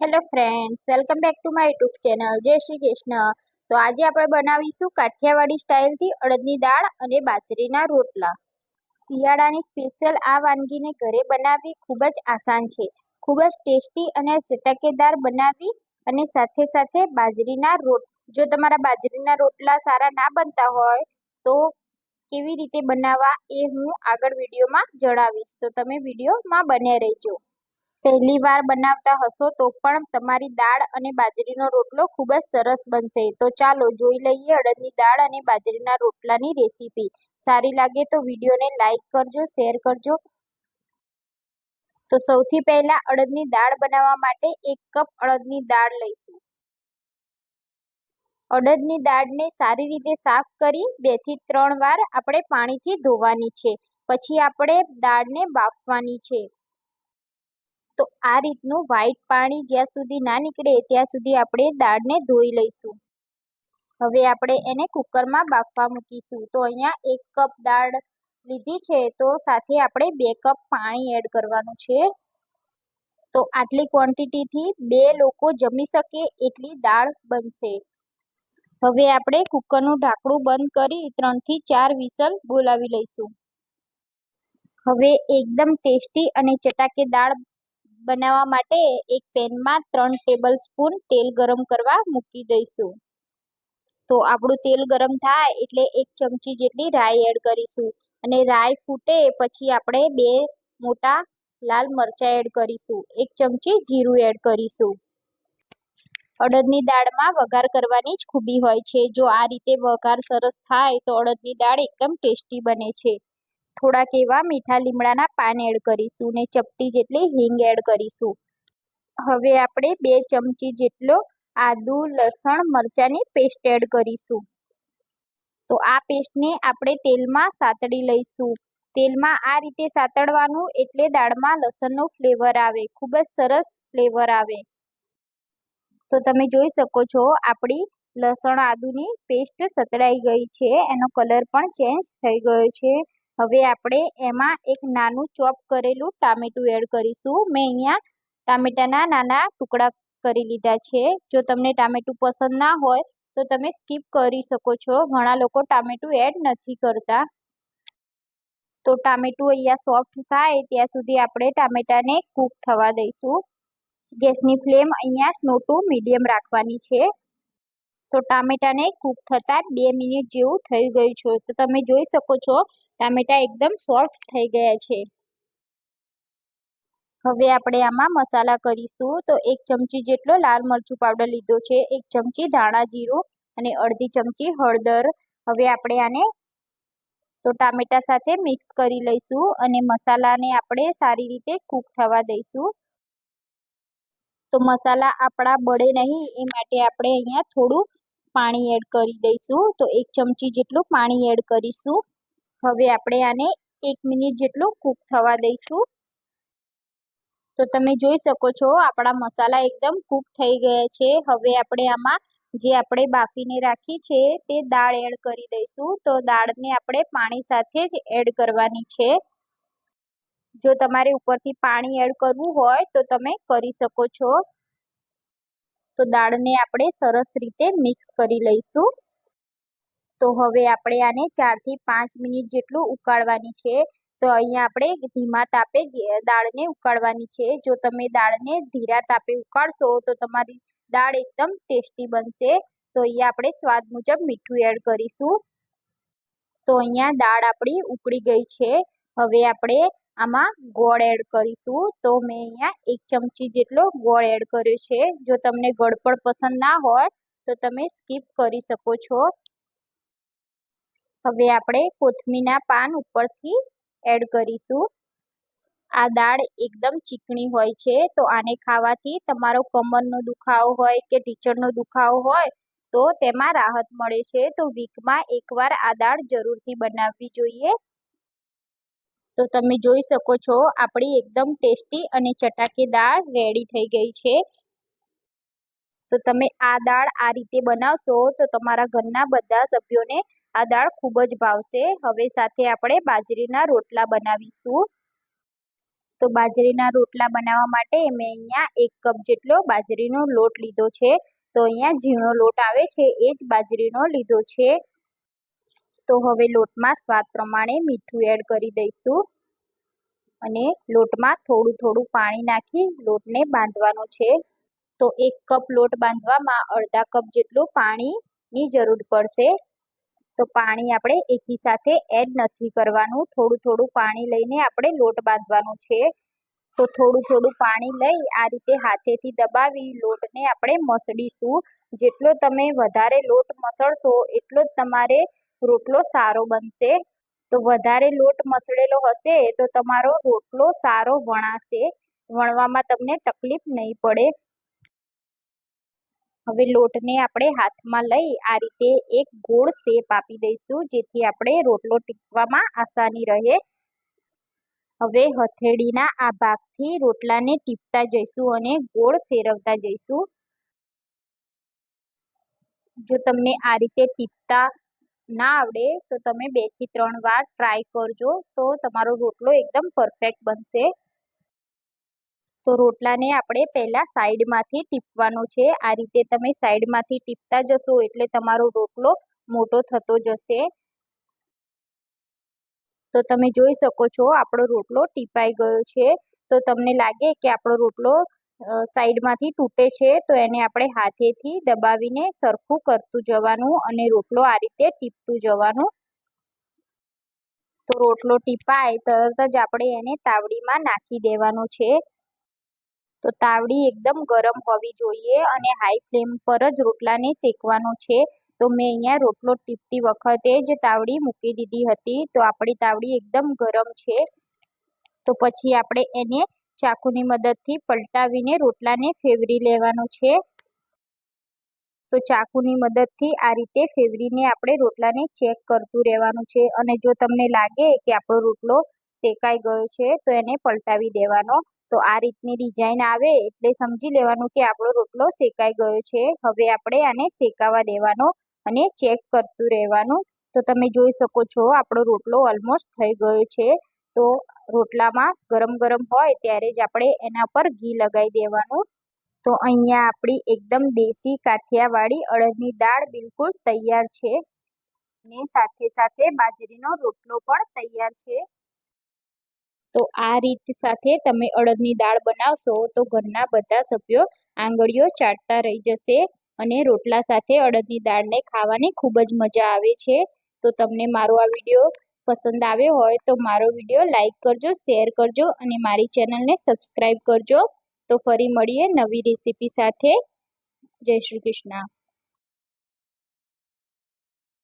Hello friends, welcome back to my YouTube channel. જય શ્રી કૃષ્ણ. તો આજે આપણે બનાવીશું કાઠિયાવાડી સ્ટાઇલથી અડદની દાળ અને બાજરીના રોટલા. શિયાળાની સ્પેશિયલ આ વાનગીને ઘરે બનાવવી ખૂબ જ આસાન છે. ખૂબ જ ટેસ્ટી અને ચટકેદાર બનાવી અને સાથે સાથે બાજરીના જો તમારા બાજરીના રોટલા સારા ના બનતા હોય તો કેવી રીતે બનાવવા એ હું આગળ વિડીયોમાં જણાવીશ. તો તમે વિડીયોમાં બન્યા રહેજો. પહેલી વાર બનાવતા હશો તો પણ તમારી દાળ અને બાજરીનો રોટલો ખૂબ જ સરસ બનશે. તો ચાલો જોઈ લઈએ અડદની દાળ અને બાજરીના રોટલાની રેસીપી. સારી લાગે તો વિડીયોને લાઈક કરજો, શેર કરજો. તો સૌથી પહેલા અડદની દાળ બનાવવા માટે 1 કપ અડદની દાળ લઈશું. અડદની દાળને સારી રીતે સાફ કરી 2 થી 3 વાર આપણે પાણીથી ધોવાની છે. પછી આપણે દાળને બાફવાની છે. તો આ રીતનું વ્હાઈટ પાણી જ્યાં સુધી ના નીકળે ત્યાં સુધી આપણે દાળને ધોઈ લઈશું. હવે આપણે એને કુકરમાં બાફવા મૂકીશું. તો અહીંયા 1 કપ દાળ લીધી છે તો સાથે આપણે 2 કપ પાણી એડ કરવાનું છે. તો આટલી ક્વોન્ટિટીથી 2 લોકો જમી શકે એટલી દાળ બનશે. હવે આપણે કુકરનું ઢાંકણું બંધ કરી 3 થી 4 વિસલ બોલાવી લઈશું. હવે એકદમ ટેસ્ટી અને ચટાકેદાર બનાવવા માટે એક પેનમાં 3 ટેબલ સ્પૂન તેલ ગરમ કરવા મૂકી દઈશું. તો આપણું તેલ ગરમ થાય એટલે 1 ચમચી જેટલી રાઈ એડ કરીશું અને રાઈ ફૂટે પછી આપણે 2 મોટા લાલ મરચાં એડ કરીશું. 1 ચમચી જીરું એડ કરીશું. અડદની દાળમાં વઘાર કરવાની જ ખૂબી હોય છે. જો આ રીતે વઘાર સરસ થાય તો અડદની દાળ એકદમ ટેસ્ટી બને છે. થોડાક એવા મીઠા લીમડાના પાન એડ કરીશું ને ચપટી જેટલી હિંગ એડ કરીશું. હવે આપણે 2 ચમચી જેટલો આદુ લસણ મરચાંની પેસ્ટ એડ કરીશું. તો આ પેસ્ટને આપણે તેલમાં સાતળી લઈશું. તેલમાં આ રીતે સાતળવાનું એટલે દાળમાં લસણનો ફ્લેવર આવે, ખૂબ જ સરસ ફ્લેવર આવે. તો તમે જોઈ શકો છો આપણી લસણ આદુની પેસ્ટ સતળાઈ ગઈ છે. એનો કલર પણ ચેન્જ થઈ ગયો છે. હવે આપણે એમાં એક નાનું ચોપ કરેલું ટામેટું એડ કરીશું. મેં અહીંયા ટામેટાના નાના ટુકડા કરી લીધા છે. જો તમને ટામેટું પસંદ ના હોય તો તમે સ્કીપ કરી શકો છો. ઘણા લોકો ટામેટું એડ નથી કરતા. તો ટામેટું અહીંયા સોફ્ટ થાય ત્યાં સુધી આપણે ટામેટાને કૂક થવા દઈશું. ગેસની ફ્લેમ અહીંયા સ્લો ટુ મીડિયમ રાખવાની છે. તો ટામેટાને કૂક થતાં 2 મિનિટ જેવું થઈ ગયું છે. તો તમે જોઈ શકો છો ટામેટા એકદમ સોફ્ટ થઈ ગયા છે. હવે આપણે આમાં મસાલા કરીશું. તો 1 ચમચી જેટલો લાલ મરચું પાવડર લીધો છે, 1 ચમચી ધાણા જીરું અને અડધી ચમચી હળદર. હવે આપણે આને તો ટામેટા સાથે મિક્સ કરી લઈશું અને મસાલાને આપણે સારી રીતે કૂક થવા દઈશું. તો મસાલા આપણા બળે નહીં એ માટે આપણે અહીંયા થોડું પાણી એડ કરી દઈશું. તો 1 ચમચી જેટલું પાણી એડ કરીશું. હવે આપણે આને 1 મિનિટ જેટલું કૂક થવા દઈશું. તો તમે જોઈ શકો છો આપણા મસાલા એકદમ કૂક થઈ ગયા છે. હવે આપણે આમાં જે આપણે બાફીને રાખી છે તે દાળ એડ કરી દઈશું. તો દાળને આપણે પાણી સાથે જ એડ કરવાની છે. જો તમારે ઉપરથી પાણી એડ કરવું હોય તો તમે કરી શકો છો. તો દાળને આપણે સરસ રીતે મિક્સ કરી લઈશું. તો હવે આપણે આને 4 થી 5 મિનિટ જેટલું ઉકાળવાની છે. તો અહીંયા આપણે ધીમા તાપે દાળને ઉકાળવાની છે. જો તમે દાળને ધીરા તાપે ઉકાળશો તો તમારી દાળ એકદમ ટેસ્ટી બનશે. તો અહીંયા આપણે સ્વાદ મુજબ મીઠું એડ કરીશું. તો અહીંયા દાળ આપણી ઉકળી ગઈ છે. હવે આપણે આમાં ગોળ એડ કરીશું. તો મેં અહીંયા 1 ચમચી જેટલો ગોળ એડ કર્યો છે. જો તમને ગળપણ પસંદ ના હોય તો તમે સ્કીપ કરી શકો છો. હવે આપણે કોથમીરના પાન ઉપરથી એડ કરીશું. આ દાળ એકદમ ચીકણી હોય છે. તો આને ખાવાથી તમારો કમરનો દુખાવો હોય કે ઢીંચણનો દુખાવો હોય તો તેમાં રાહત મળે છે. તો વીકમાં એકવાર આ દાળ જરૂરથી બનાવવી જોઈએ. તો તમે જોઈ શકો છો આપણી એકદમ ટેસ્ટી અને ચટાકેદાર રેડી થઈ ગઈ છે. તો તમે આ દાળ આ રીતે બનાવશો તો તમારા ઘરના બધા સભ્યોને આ દાળ ખૂબ જ ભાવશે. હવે સાથે આપણે બાજરીના રોટલા બનાવીશું. તો બાજરીના રોટલા બનાવવા માટે મેં અહીંયા 1 કપ જેટલો બાજરીનો લોટ લીધો છે. તો અહીંયા ઝીણો લોટ આવે છે એ જ બાજરીનો લીધો છે. તો હવે લોટમાં સ્વાદ પ્રમાણે મીઠું એડ કરી દઈશું અને લોટમાં થોડું થોડું પાણી નાખી લોટને બાંધવાનો છે. તો 1 કપ લોટ બાંધવામાં અડધા કપ જેટલું પાણીની જરૂર પડશે. તો પાણી આપણે એકી સાથે એડ નથી કરવાનું, થોડું થોડું પાણી લઈને આપણે લોટ બાંધવાનો છે. તો થોડું થોડું પાણી લઈ આ રીતે હાથેથી દબાવી લોટને આપણે મસળીશું. જેટલો તમે વધારે લોટ મસળશો એટલો જ તમારે રોટલો સારો બનશે. તો વધારે લોટ મસળેલો હશે તો તમારો રોટલો સારો વણાશે, વણવામાં તમને તકલીફ નહીં પડે. હવે લોટને આપણે હાથમાં લઈ આ રીતે એક ગોળ શેપ આપી દઈશું, જેથી આપણે રોટલો ટીપવામાં આસાની રહે. હવે હથેળીના આ ભાગથી રોટલાને ટીપતા જઈશું અને ગોળ ફેરવતા જઈશું. જો તમને આ રીતે ટીપતા ના આવડે તો તમે 2 થી 3 વાર ટ્રાય કરજો, તો તમારો રોટલો એકદમ પરફેક્ટ બનશે. તો રોટલાને આપણે પહેલા સાઈડમાંથી ટીપવાનો છે. આ રીતે તમે સાઈડમાંથી ટીપતા જશો એટલે તમારો રોટલો મોટો થતો જશે. તો તમે જોઈ શકો છો આપણો રોટલો ટીપાઈ ગયો છે. તો તમને લાગે કે આપણો રોટલો સાઈડમાંથી તૂટે છે તો એને આપણે હાથેથી દબાવીને સરખું કરતું જવાનું અને રોટલો આ રીતે ટીપતું જવાનું. તો રોટલો ટીપાય તરત જ આપણે એને તાવડીમાં નાખી દેવાનો છે. તો તાવડી એકદમ ગરમ હોવી જોઈએ અને હાઈ ફ્લેમ પર જ રોટલાને શેકવાનો છે. તો મેં અહીંયા રોટલો ટીપતી વખતે જ તાવડી મૂકી દીધી હતી. તો આપણી તાવડી એકદમ ગરમ છે. તો પછી આપણે એને ચાકુની મદદથી પલટાવીને રોટલાને ફેવરી લેવાનો છે. તો ચાકુની મદદથી આ રીતે ફેવરીને આપણે રોટલાને ચેક કરતું રહેવાનું છે અને જો તમને લાગે કે આપણો રોટલો શેકાઈ ગયો છે તો એને પલટાવી દેવાનો. તો આ રીતની ડિઝાઇન આવે એટલે સમજી લેવાનું કે આપણો રોટલો શેકાઈ ગયો છે. હવે આપણે આને શેકાવા દેવાનો અને ચેક કરતું રહેવાનું. તો તમે જોઈ શકો છો આપણો રોટલો ઓલમોસ્ટ થઈ ગયો છે. તો રોટલામાં ગરમ ગરમ હોય ત્યારે જ આપણે એના પર ઘી લગાવી દેવાનું. તો અહીંયા આપણી એકદમ દેશી કાઠિયાવાડી અડદની દાળ બિલકુલ તૈયાર છે અને સાથે સાથે બાજરીનો રોટલો પણ તૈયાર છે. તો આ રીત સાથે તમે અડદની દાળ બનાવશો તો ઘરના બધા સભ્યો આંગળીઓ ચાટતા રહી જશે અને રોટલા સાથે અડદની દાળને ખાવાની ખૂબ જ મજા આવે છે. તો તમને મારો આ વિડીયો પસંદ આવ્યો હોય તો મારો વિડીયો લાઈક કરજો, શેર કરજો અને મારી ચેનલને સબસ્ક્રાઈબ કરજો. તો ફરી મળીએ નવી રેસીપી સાથે. જય શ્રી કૃષ્ણ.